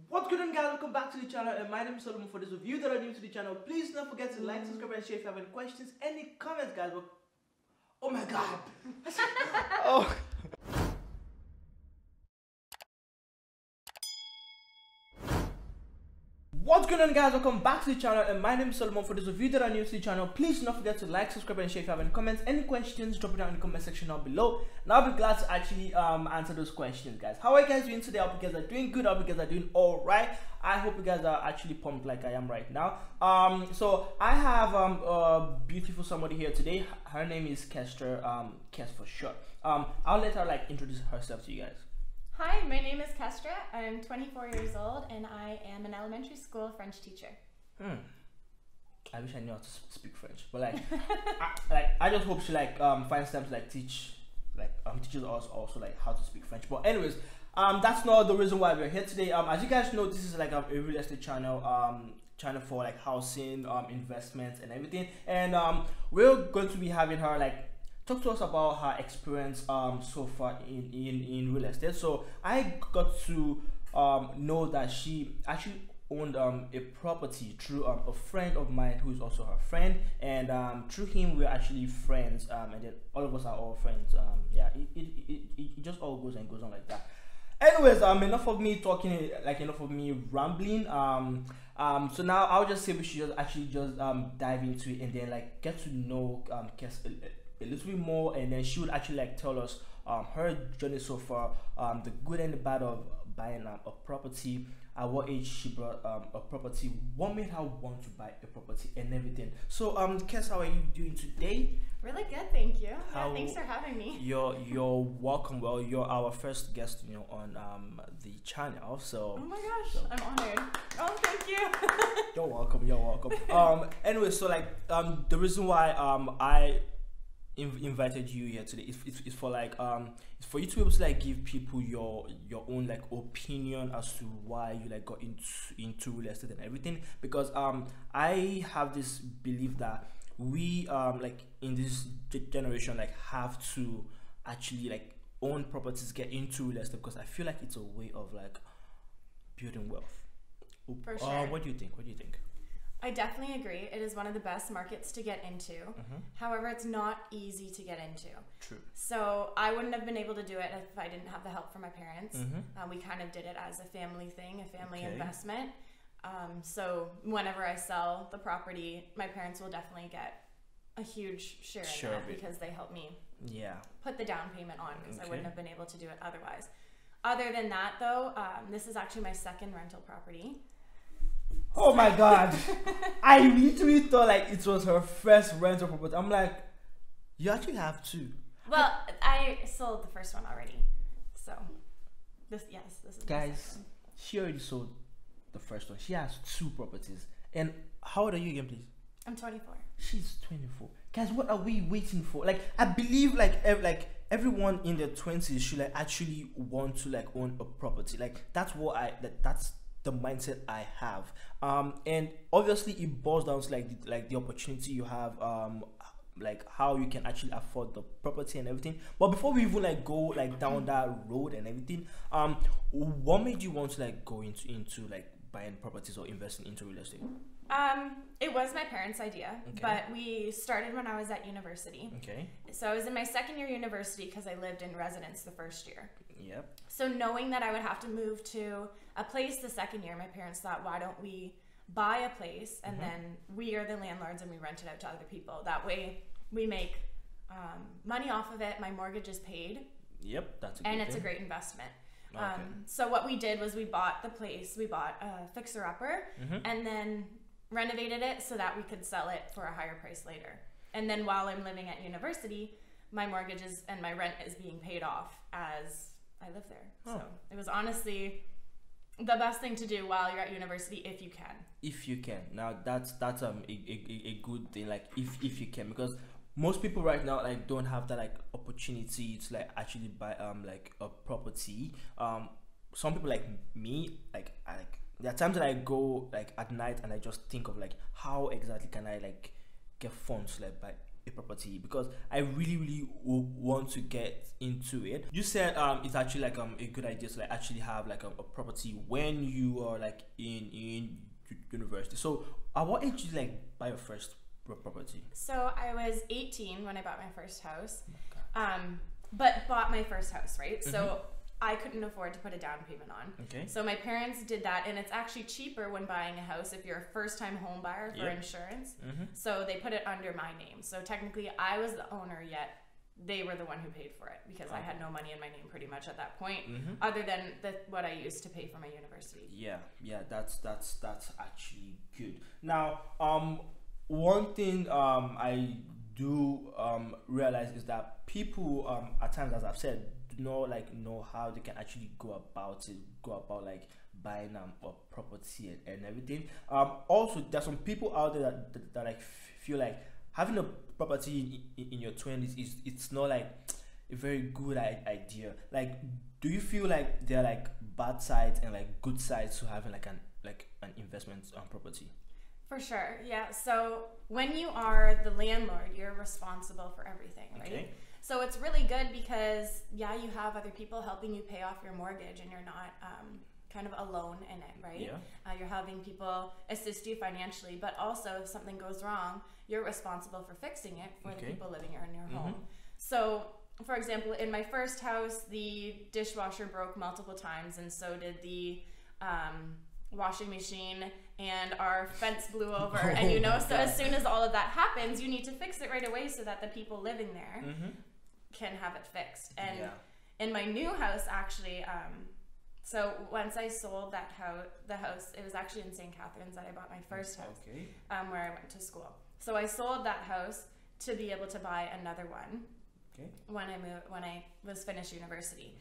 What's good on, guys? Welcome back to the channel, and my name is Solomon. For those of you that are new to the channel, please don't forget to like, subscribe, and share. If you have any questions, any comments, guys. Oh my god. Oh. What's going on, guys? Welcome back to the channel, and my name is Solomon. For those of you that are new to the channel, please don't forget to like, subscribe, and share. If you have any comments, any questions, drop it down in the comment section down below, and I'll be glad to actually answer those questions, guys. How are you guys doing today? I hope you guys are doing good. I hope you guys are doing all right. I hope you guys are actually pumped like I am right now. So I have a beautiful somebody here today. Her name is Kestra, Kes for short. I'll let her like introduce herself to you guys. Hi, my name is Kestra. I'm 24 years old and I am an elementary school French teacher. I wish I knew how to speak French, but like, I just hope she like finds time to like teach teaches us also like how to speak French. But anyways, that's not the reason why we're here today. As you guys know, this is like a real estate channel, channel for like housing, investments and everything. And we're going to be having her like talk to us about her experience so far in real estate. So I got to know that she actually owned a property through a friend of mine who is also her friend, and through him we're actually friends, and then all of us are all friends. Yeah, it just all goes and goes on like that. Anyways, enough of me talking, like enough of me rambling. So now I'll just say we should just dive into it and then like get to know Kes a little bit more, and then she would actually like tell us her journey so far, the good and the bad of buying a property, at what age she bought a property, what made her want to buy a property and everything. So Kes, how are you doing today? Really good, thank you. Yeah, thanks for having me. You're welcome. Well, you're our first guest, you know, on the channel. So oh my gosh, I'm honored. Oh, thank you. You're welcome. You're welcome. Anyway, so like the reason why I invited you here today is for like it's for you to be able to like give people your own like opinion as to why you like got into real estate and everything, because I have this belief that we like in this generation like have to actually like own properties, get into real estate, because I feel like it's a way of like building wealth. For sure. What do you think? I definitely agree. It is one of the best markets to get into. However, it's not easy to get into. True. So I wouldn't have been able to do it if I didn't have the help from my parents. We kind of did it as a family thing, a family investment. So whenever I sell the property, my parents will definitely get a huge share in that because they helped me put the down payment on, because I wouldn't have been able to do it otherwise. Other than that though, this is actually my second rental property. Oh my god. I literally thought like it was her first rental property. I'm like, you actually have two. Well, I sold the first one already. So this is guys, she already sold the first one. She has two properties. And how old are you again, please? I'm 24. She's 24. Guys, what are we waiting for? Like, I believe like everyone in their 20s should like actually want to like own a property. Like that's what that's the mindset I have. And obviously it boils down to like the opportunity you have, like how you can actually afford the property and everything. But before we even like go like down that road and everything, what made you want to like go into like buying properties or investing into real estate? It was my parents' idea, but we started when I was at university. So I was in my second year university because I lived in residence the first year. So knowing that I would have to move to a place the second year, my parents thought, why don't we buy a place and then we are the landlords and we rent it out to other people. That way we make money off of it. My mortgage is paid. That's a good and it's thing. A great investment. So what we did was we bought the place, we bought a fixer-upper and then renovated it so that we could sell it for a higher price later. And then while I'm living at university, my mortgages and my rent is being paid off as I live there. So it was honestly the best thing to do while you're at university, if you can. If you can. Now that's a good thing, like if you can, because most people right now like don't have that like opportunity to like actually buy like a property. Some people like me, like there are times that I go like at night and I just think of like how exactly can I like get funds to like buy a property, because I really want to get into it. You said it's actually like a good idea to like actually have like a property when you are like in university. So at what age did you like buy your first property? So I was 18 when I bought my first house. But bought my first house, right? So I couldn't afford to put a down payment on. Okay. So my parents did that, and it's actually cheaper when buying a house if you're a first-time home buyer for insurance. So they put it under my name. So technically I was the owner, yet they were the one who paid for it, because I had no money in my name pretty much at that point, other than what I used to pay for my university. Yeah, that's actually good. Now, one thing I do realize is that people at times, as I've said, do not like know how they can actually go about like buying a property and everything. Also, there's some people out there that like feel like having a property in your 20s it's not like a very good idea. Like, do you feel like there are like bad sides and like good sides to having like an investment on property? For sure, yeah. So when you are the landlord, you're responsible for everything, right? Okay. So it's really good because, yeah, you have other people helping you pay off your mortgage, and you're not kind of alone in it, right? Yeah. You're having people assist you financially, but also if something goes wrong, you're responsible for fixing it for the people living in your home. So, for example, in my first house, the dishwasher broke multiple times, and so did the washing machine, and our fence blew over. And you know, so as soon as all of that happens, you need to fix it right away so that the people living there can have it fixed. And in my new house, actually, so once I sold that the house, it was actually in St. Catharines that I bought my first house, where I went to school. So I sold that house to be able to buy another one when I was finished university.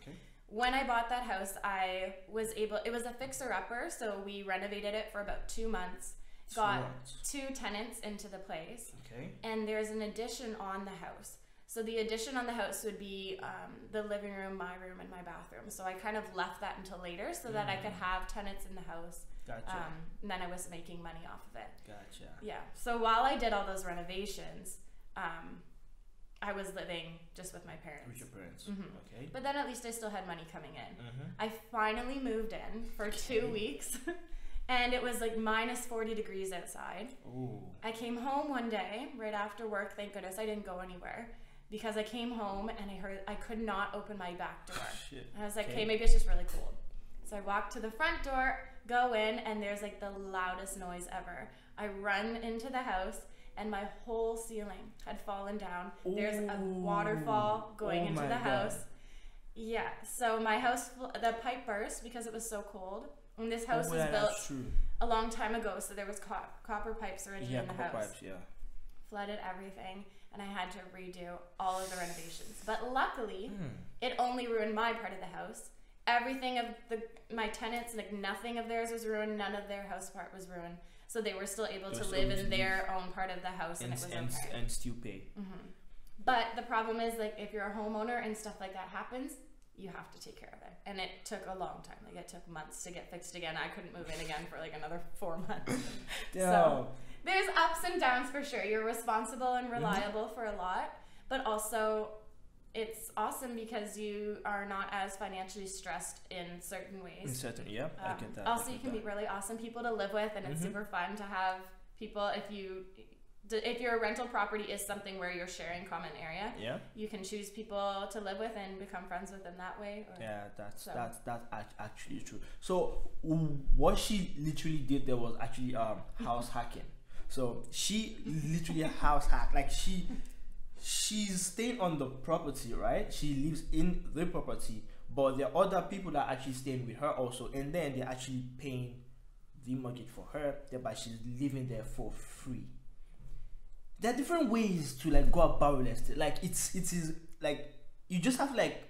When I bought that house, I was able, it was a fixer-upper, so we renovated it for about 2 months, got 2 tenants into the place, and there's an addition on the house. So the addition on the house would be the living room, my room, and my bathroom. So I kind of left that until later so that I could have tenants in the house. And then I was making money off of it. Yeah. So while I did all those renovations, I was living just with my parents. With your parents. But then at least I still had money coming in. I finally moved in for 2 weeks. And it was like minus 40 degrees outside. I came home one day right after work. Thank goodness I didn't go anywhere, because I came home and I could not open my back door. And I was like, okay, maybe it's just really cold. So I walked to the front door, go in, and there's like the loudest noise ever. I run into the house, and my whole ceiling had fallen down. There's a waterfall going into the house. Yeah, so my house, the pipe burst because it was so cold. And this house was built a long time ago, so there was copper pipes already in the house. Flooded everything, and I had to redo all of the renovations. But luckily, it only ruined my part of the house. Everything of my tenants, like nothing of theirs was ruined. None of their house part was ruined. So they were still able to live in their own part of the house, and it was okay. And still pay. But the problem is, like, if you're a homeowner and stuff like that happens, you have to take care of it. And it took a long time. Like, it took months to get fixed again. I couldn't move in again for like another 4 months. So there's ups and downs for sure. You're responsible and reliable for a lot, but also it's awesome because you are not as financially stressed in certain ways. I get that. Also, you can be really awesome people to live with, and it's super fun to have people. If your rental property is something where you're sharing common area, you can choose people to live with and become friends with them that way. That's actually true. So what she literally did there was actually house hacking. So she literally house hacked. Like she's staying on the property, right? She lives in the property, but there are other people that are actually staying with her also, and then they're actually paying the mortgage for her, thereby she's living there for free. There are different ways to like go about real estate. Like it is like you just have to like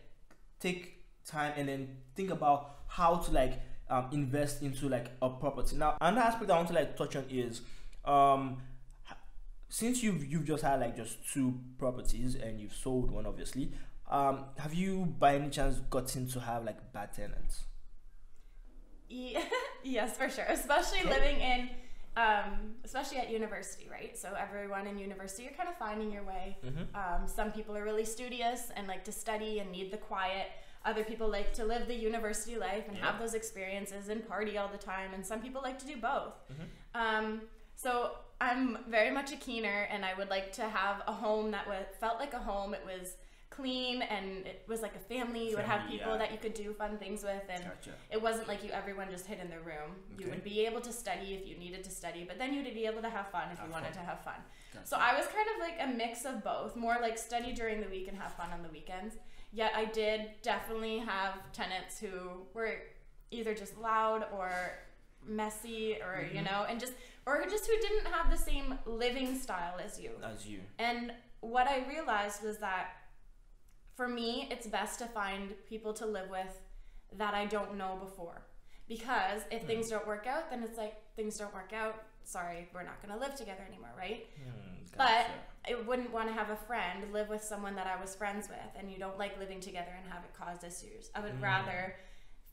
take time and then think about how to like invest into like a property. Now another aspect I want to like touch on is since you've just had like just 2 properties and you've sold one, obviously, have you by any chance gotten to have like bad tenants? Yes, for sure. Especially living especially at university, right? So everyone in university, you're kind of finding your way. Some people are really studious and like to study and need the quiet. Other people like to live the university life and have those experiences and party all the time. And some people like to do both. So I'm very much a keener, and I would like to have a home that felt like a home. It was clean and it was like a family. You would have people that you could do fun things with, and it wasn't like everyone just hid in their room. You would be able to study if you needed to study, but then you'd be able to have fun if you wanted to have fun. So I was kind of like a mix of both, more like study during the week and have fun on the weekends. Yet I did definitely have tenants who were either just loud or messy or you know, and just who didn't have the same living style as you. And what I realized was that for me, it's best to find people to live with that I don't know before. Because if things don't work out, then it's like, things don't work out. Sorry, we're not going to live together anymore, right? But I wouldn't want to have a friend live with someone that I was friends with and you don't like living together and have it cause issues. I would rather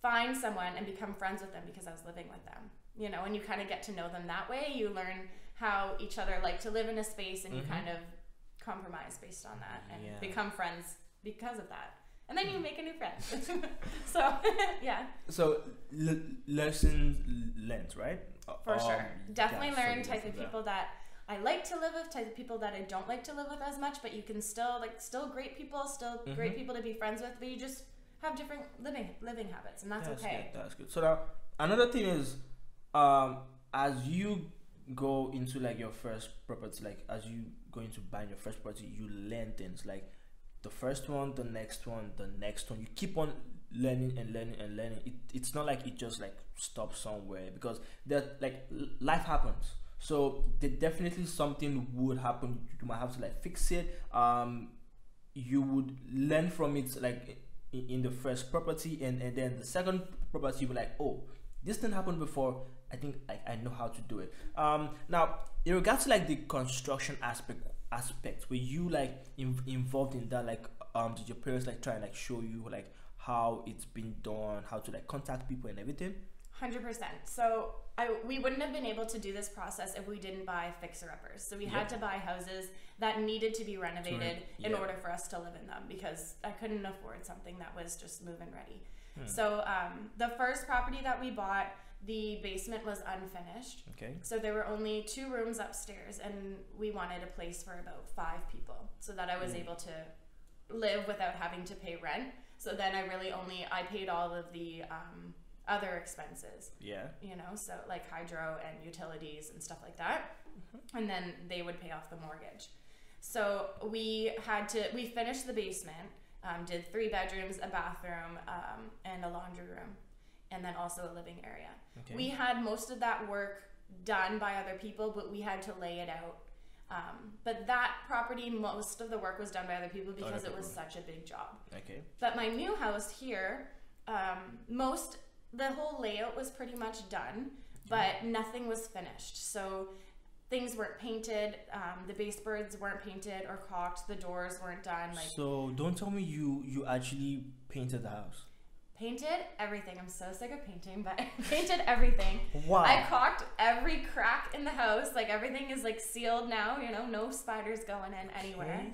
find someone and become friends with them because I was living with them. You know, and you kind of get to know them that way. You learn how each other like to live in a space, and you kind of compromise based on that and become friends because of that. And then you make a new friend. So, yeah. So, lessons learned, right? For sure. Definitely learn type of people that I like to live with, type of people that I don't like to live with as much, but you can still, still great people, still great people to be friends with, but you just have different living habits, and that's okay. Good, that's good. So now, another thing is, as you go into like your first property, like as you go into buying your first property, you learn things like the first one, the next one, the next one. You keep on learning and learning and learning. It's not like it just like stops somewhere, because that like life happens. So there definitely something would happen. You might have to like fix it. You would learn from it like in the first property, and then the second property you'll be like, oh, this didn't happen before. I think I know how to do it. Now in regards to like the construction aspect, were you like involved in that? Like did your parents like try and like show you like how it's been done, how to like contact people and everything? 100%. So we wouldn't have been able to do this process if we didn't buy fixer-uppers. So we had to buy houses that needed to be renovated in order for us to live in them, because I couldn't afford something that was just move-in ready. So the first property that we bought, the basement was unfinished. So there were only 2 rooms upstairs, and we wanted a place for about 5 people so that I was able to live without having to pay rent. So then I paid all of the other expenses. You know, so like hydro and utilities and stuff like that. And then they would pay off the mortgage. So we finished the basement, did 3 bedrooms, a bathroom, and a laundry room, and then also a living area. We had most of that work done by other people, but we had to lay it out. But that property, most of the work was done by other people because it was such a big job. But my new house here, the whole layout was pretty much done, but nothing was finished. So things weren't painted, the baseboards weren't painted or caulked, the doors weren't done. So don't tell me you actually painted the house. Painted everything. I'm so sick of painting, but I painted everything. Wow. I caulked every crack in the house. Like everything is like sealed now, you know, no spiders going in anywhere.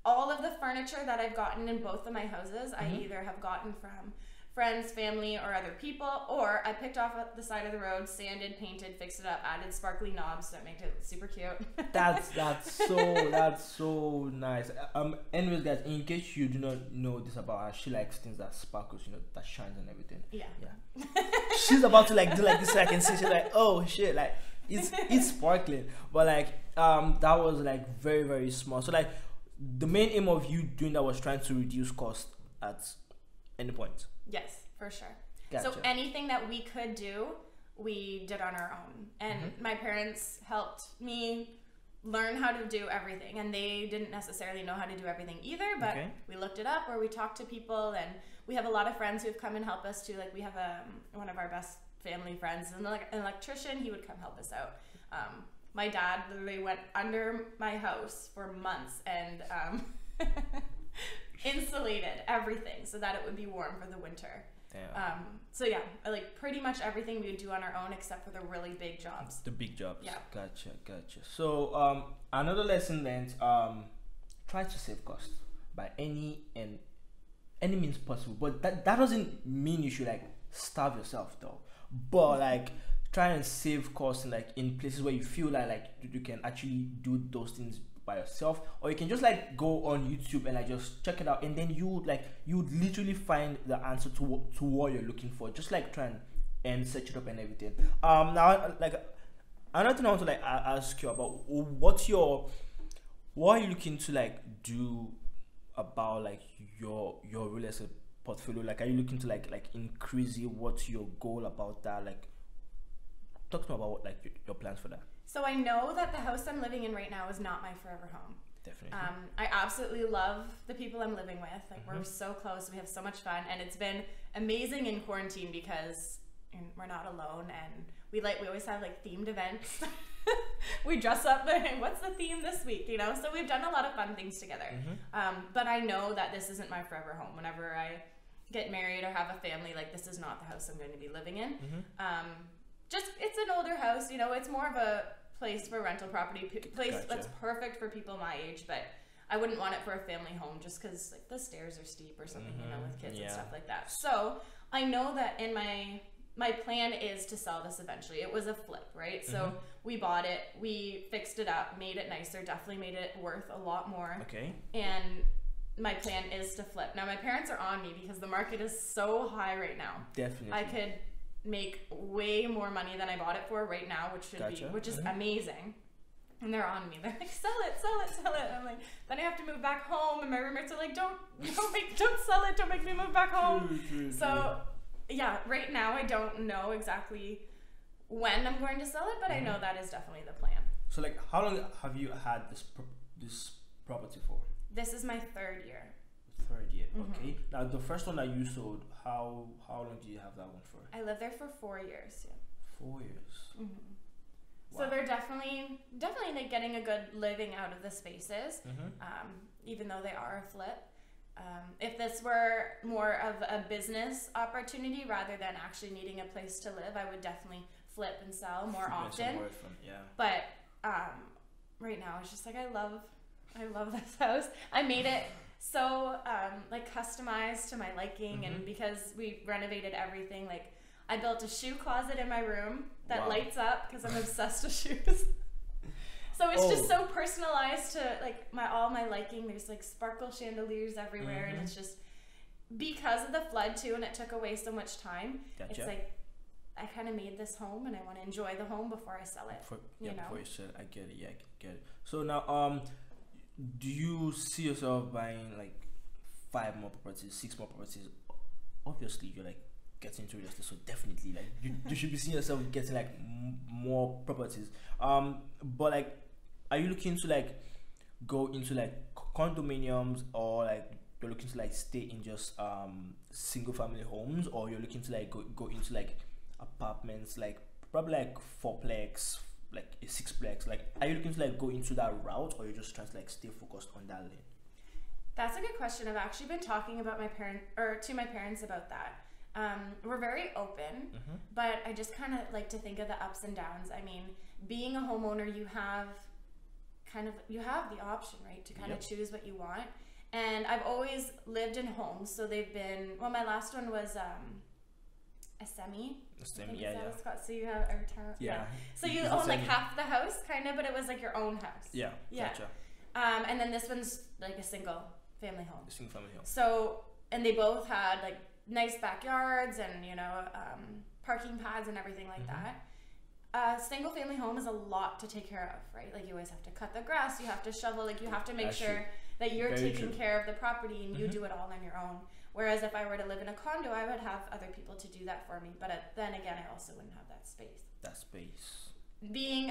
All of the furniture that I've gotten in both of my houses, I either have gotten from friends, family, or other people, or I picked off at the side of the road, sanded, painted, fixed it up, added sparkly knobs that make it super cute. that's so nice. Anyways, guys, in case you do not know this about her, she likes things that sparkles, you know, that shines and everything. She's about to like do like this, so I can see. She's like, oh shit, like it's sparkling, but like that was like very, very small. So like the main aim of you doing that was trying to reduce cost at any point. Yes, for sure. Gotcha. So anything that we could do, we did on our own. And my parents helped me learn how to do everything. And they didn't necessarily know how to do everything either, but we looked it up, or we talked to people. And we have a lot of friends who've come and helped us too. Like we have one of our best family friends, an electrician. He would come help us out. My dad literally went under my house for months and insulated, everything, so that it would be warm for the winter. So yeah, like pretty much everything we would do on our own except for the really big jobs. The big jobs. Yeah. Gotcha. So another lesson learned, try to save costs by any means possible. But that doesn't mean you should like starve yourself though. But like try and save costs in places where you feel like you can actually do those things by yourself, or you can just like go on YouTube and like just check it out, and then you literally find the answer to what you're looking for. Just like try and search it up and everything. Now like another thing I want to like ask you about, what are you looking to like do about like your real estate portfolio? Like, are you looking to like increase it? What's your goal about that? Like, talk to me about like your plans for that. So I know that the house I'm living in right now is not my forever home. Definitely. I absolutely love the people I'm living with. Like, we're so close. We have so much fun, and it's been amazing in quarantine because we're not alone, and we always have like themed events. We dress up. What's the theme this week? You know, so we've done a lot of fun things together. But I know that this isn't my forever home. Whenever I get married or have a family, like, this is not the house I'm going to be living in. Just, it's an older house, you know, it's more of a place for rental property, that's perfect for people my age, but I wouldn't want it for a family home just because like the stairs are steep or something, you know, with kids and stuff like that. So I know that in my plan is to sell this eventually. It was a flip, right? So we bought it, we fixed it up, made it nicer, definitely made it worth a lot more. Okay. And my plan is to flip. Now my parents are on me because the market is so high right now. Definitely. I could make way more money than I bought it for right now, which is amazing. And they're on me. They're like, sell it. And I'm like, then I have to move back home, and my roommates are like, don't sell it, don't make me move back home. So yeah, right now I don't know exactly when I'm going to sell it, but I know that is definitely the plan. So like, how long have you had this property for? This is my third year. Third year. Okay. Now the first one that you sold, how long did you have that one for? I lived there for 4 years. Yeah. 4 years. Wow. So they're definitely like getting a good living out of the spaces, even though they are a flip. If this were more of a business opportunity rather than actually needing a place to live, I would definitely flip and sell more often. But right now it's just like I love this house. I made it so like customized to my liking, and because we renovated everything, like I built a shoe closet in my room that lights up because I'm obsessed with shoes. So it's just so personalized to like all my liking. There's like sparkle chandeliers everywhere, and it's just because of the flood too, and it took away so much time. It's like I kind of made this home, and I want to enjoy the home before I sell it. Before you sell it, I get it. Yeah, I get it. So now, do you see yourself buying like 5 more properties, 6 more properties? Obviously, you're like getting into real estate, so definitely like you should be seeing yourself getting like more properties. But like, are you looking to like go into like condominiums, or like you're looking to like stay in just single family homes, or you're looking to like go into like apartments, like probably like 4plex, like a 6plex? Like, are you looking to like go into that route, or you're just trying to like stay focused on that lane? That's a good question. I've actually been talking about to my parents about that. We're very open, but I just kind of like to think of the ups and downs. I mean, being a homeowner, you have the option, right, to kind of choose what you want. And I've always lived in homes, so they've been, well, my last one was a semi. So you have every time. Yeah. So you own like half the house, kind of, but it was like your own house. Yeah. Gotcha. And then this one's like a single family home. So, and they both had like nice backyards and, you know, parking pads and everything like that. Single family home is a lot to take care of, right? Like, you always have to cut the grass, you have to shovel, like you have to make sure that you're taking care of the property, and you do it all on your own. Whereas if I were to live in a condo, I would have other people to do that for me. But then again, I also wouldn't have that space.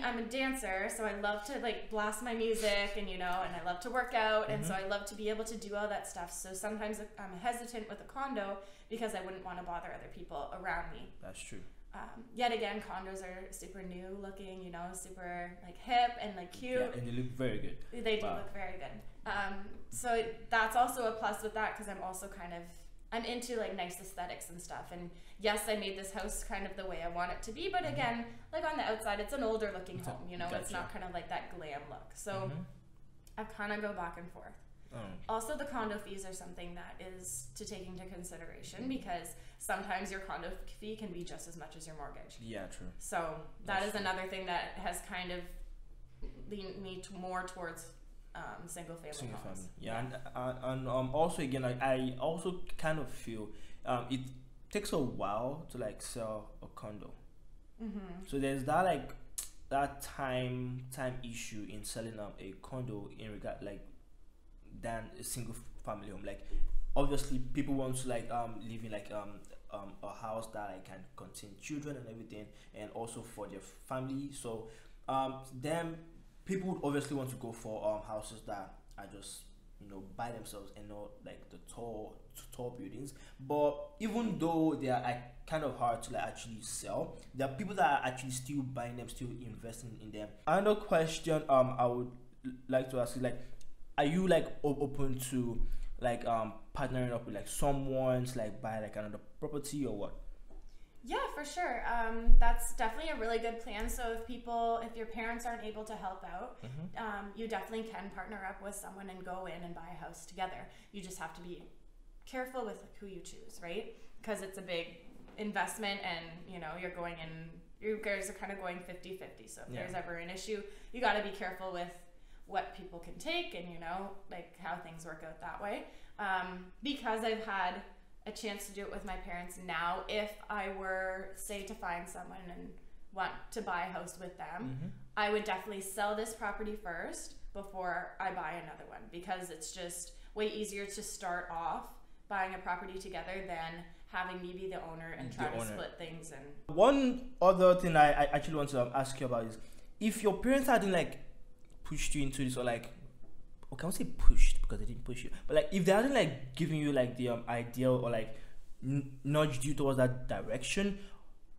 I'm a dancer, so I love to like blast my music, and, you know, and I love to work out, and so I love to be able to do all that stuff. So sometimes I'm hesitant with a condo because I wouldn't want to bother other people around me. That's true. Yet again, condos are super new looking, you know, super like hip and like cute. Yeah, and they look very good. They do look very good. So that's also a plus with that, because I'm also I'm into like nice aesthetics and stuff. And yes, I made this house kind of the way I want it to be, but again, like on the outside, it's an older looking home, you know, it's not kind of like that glam look. So I kind of go back and forth. Also, the condo fees are something that is to take into consideration, because sometimes your condo fee can be just as much as your mortgage. Yeah, true. So that is another thing that has kind of leaned me more towards single family homes. Yeah, and also again, I also kind of feel it takes a while to like sell a condo. So there's that like that time issue in selling a condo in regard like than a single family home. Like obviously people want to like live in like a house that like can contain children and everything, and also for their family. So then people would obviously want to go for houses that are just, you know, by themselves and not like the tall buildings. But even though they are like kind of hard to like actually sell, there are people that are actually still buying them, still investing in them. Another question I would like to ask is like, are you like open to like partnering up with like someone to like buy like another property or what? Yeah, for sure. That's definitely a really good plan. So if your parents aren't able to help out, you definitely can partner up with someone and go in and buy a house together. You just have to be careful with who you choose, right? Because it's a big investment, and you know, you guys are kind of going 50-50. So if there's ever an issue, you got to be careful with what people can take, and you know, like how things work out that way. Because I've had a chance to do it with my parents now, if I were, say, to find someone and want to buy a house with them, I would definitely sell this property first before I buy another one, because it's just way easier to start off buying a property together than having me be the owner and try to split things. And one other thing I actually want to ask you about is, if your parents hadn't like pushed you into this, or like, okay, I won't say pushed because they didn't push you, but like if they hadn't like given you like the idea, or like nudged you towards that direction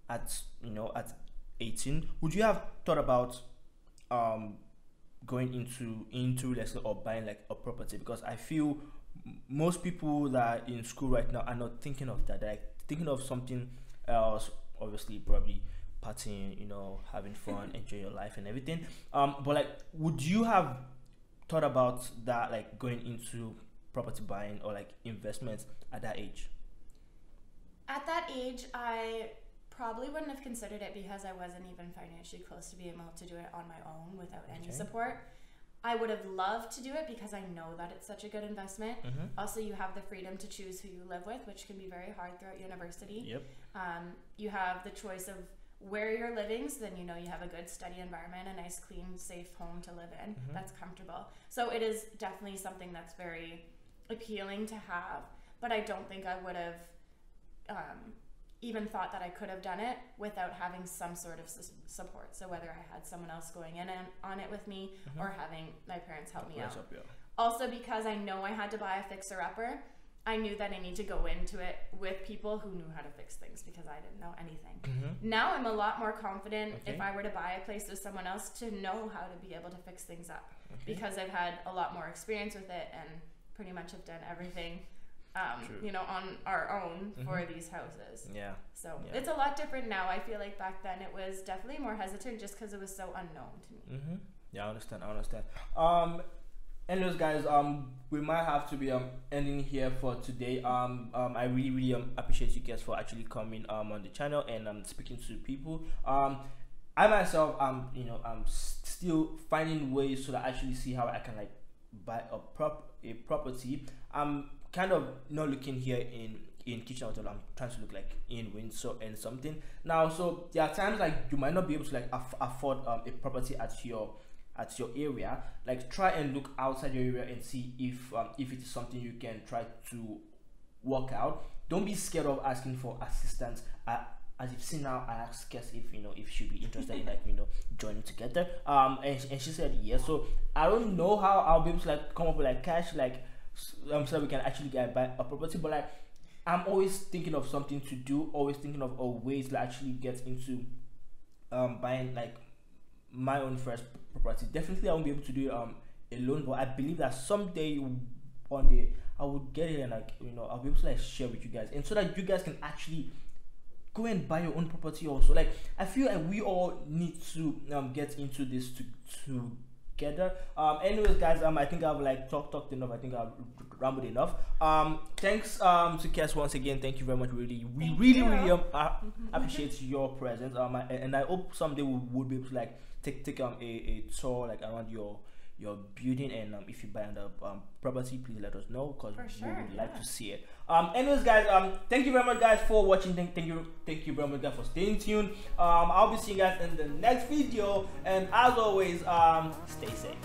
at 18, would you have thought about going into real estate or buying like a property? Because I feel most people that are in school right now are not thinking of that. They're like thinking of something else, obviously probably partying, you know, having fun, enjoying your life and everything. But like, would you have thought about that, like going into property buying or like investments at that age? At that age, I probably wouldn't have considered it, because I wasn't even financially close to being able to do it on my own without any support. I would have loved to do it because I know that it's such a good investment. Also, you have the freedom to choose who you live with, which can be very hard throughout university. You have the choice of where you're living, so then you know you have a good study environment, a nice, clean, safe home to live in that's comfortable. So it is definitely something that's very appealing to have, but I don't think I would have even thought that I could have done it without having some sort of support. So whether I had someone else going in on it with me, or having my parents help me out. Also, because I know I had to buy a fixer-upper, I knew that I need to go into it with people who knew how to fix things, because I didn't know anything. Now I'm a lot more confident if I were to buy a place with someone else to know how to be able to fix things up, because I've had a lot more experience with it and pretty much have done everything you know, on our own for these houses. So it's a lot different now. I feel like back then it was definitely more hesitant, just because it was so unknown to me. Yeah, I understand. Anyways, guys, we might have to be ending here for today. I really appreciate you guys for actually coming on the channel and speaking to people. I myself I'm still finding ways to actually see how I can like buy a property. I'm kind of not looking here in Kitchen Hotel. I'm trying to look like in Windsor and something now. So there are times like you might not be able to like afford a property at your area. Like, try and look outside your area and see if it is something you can try to work out. Don't be scared of asking for assistance. As you've seen now, I asked Kes if she'd be interested in like joining together. And she said yes. So I don't know how I'll be able to like come up with like cash like so we can actually buy a property, but like I'm always thinking of something to do, always thinking of ways to actually get into buying like my own first property. Definitely I won't be able to do it alone, but I believe that someday, one day, I will get it and like, you know, I'll be able to like share with you guys, and so that you guys can actually go and buy your own property also. Like, I feel like we all need to get into this together. Anyways guys, I think I've like talked enough. I think I've rambled enough. Thanks to Kes once again. Thank you very much. We really appreciate your presence. And I hope someday we would be able to like take a tour like around your building, and if you buy on the property, please let us know, because we would like to see it. Anyways guys, thank you very much guys for watching. Thank you very much guys for staying tuned. I'll be seeing you guys in the next video, and as always, stay safe.